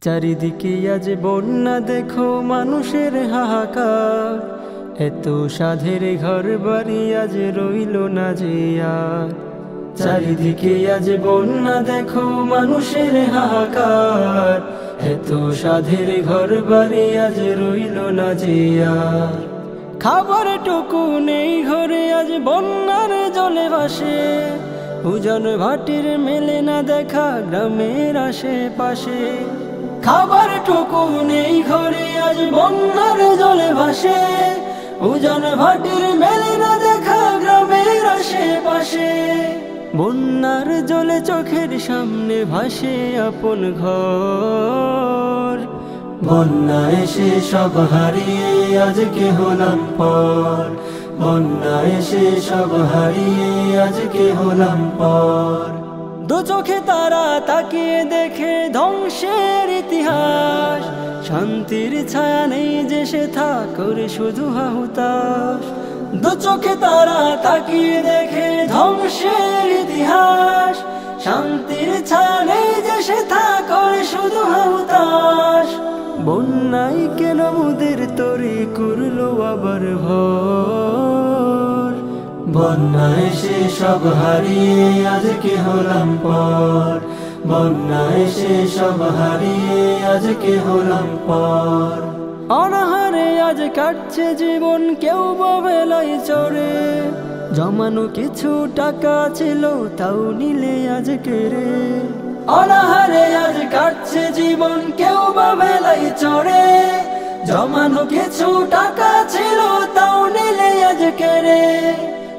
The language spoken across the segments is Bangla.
চারিদিকে আজ বন্যা দেখো মানুষের হাহাকার, এত সাধের ঘর বাড়ি আজ রইল না যে আর। চারিদিকে আজ বন্যা দেখো মানুষের হাহাকার, এত সাধের ঘর বাড়ি আজ রইল না যে আর। খাবার টুকু নেই ঘরে আজ বন্যার জলে ভাসে, উজান ভাটির মেলে না দেখা গ্রামের আশেপাশে। খাবার টুকু নেই ঘরে আজ বন্যার জলে ভাসে, উজান ভাটির মেলে না দেখা গ্রামের আশেপাশে। বন্যার জলে চোখের সামনে ভাসে আপন ঘর, বন্যা এসে সব হারিয়ে আজকে হলাম পর। বন্যা এসে সব হারিয়ে আজকে হলাম পর। দু চোখে তারা তাকিয়ে দেখে ধ্বংসের ইতিহাস, শান্তির ছায়া নেই যে সে করে শুধু হাহুতাশ। দু চোখে তারা তাকিয়ে দেখে ধ্বংসের ইতিহাস, শান্তির ছায়া নেই যে সে করে শুধু হাহুতাশ। বন্যাই কেন মুদের তরি করলো আবার ভর, বন্যা এসে সব হারিয়ে আজকে হলাম পর। বন্যা এসে সব হারিয়ে আজকে হলাম পর। অনাহারে আজ কাটছে জীবন কেউ বেলায় চড়ে, জমানো কিছু টাকা ছিল তাও নিলে আজকে রে। অনাহারে আজ কাটছে জীবন কেউ বেলায় চড়ে, জমানো কিছু টাকা ছিল তাও নিলে আজকে রে।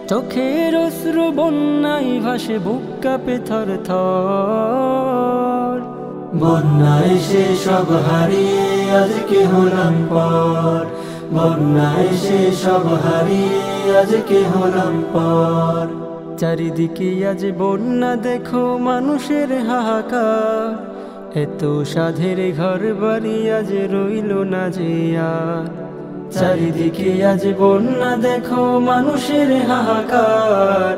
চোখের অশ্রু বন্যায় ভাসে বুক কাঁপে থর থর। বন্যা এসে সব হারিয়ে আজকে হলাম পর। বন্যা এসে সব হারিয়ে আজকে হলাম পর। চারিদিকে আজ বন্যা দেখো মানুষের হাহাকার, এত সাধের ঘর বাড়ি আজ রইল না যে আর। চারিদিকে আজ বন্যা দেখো মানুষের হাহাকার,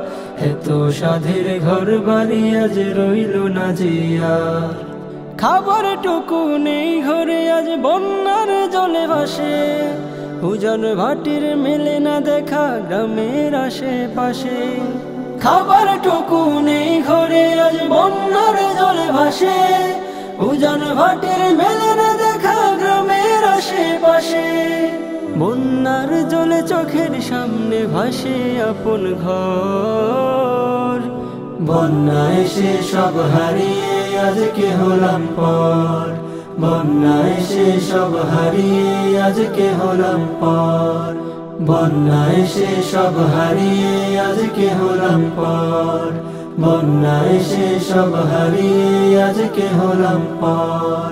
এত সাধের ঘর বাড়ি আজ রইল না যে আর। খাবার টুকু নেই ঘরে আজ বন্যার জলে ভাসে, উজান ভাটির মেলে না দেখা গ্রামের আশেপাশে। খাবার টুকু নেই ঘরে আজ বন্যার জলে ভাসে, উজান ভাটির মেলে না দেখা গ্রামের আশেপাশে। বন্যার জলে চোখের সামনে ভাসে আপন ঘর, বন্যা এসে সব হারিয়ে আজকে হলাম পর। বন্যা এসে সব হারিয়ে আজকে হলাম পর। বন্যা এসে সব হারিয়ে আজকে হলাম পর। বন্যা এসে সব হারিয়ে আজকে হলাম পর।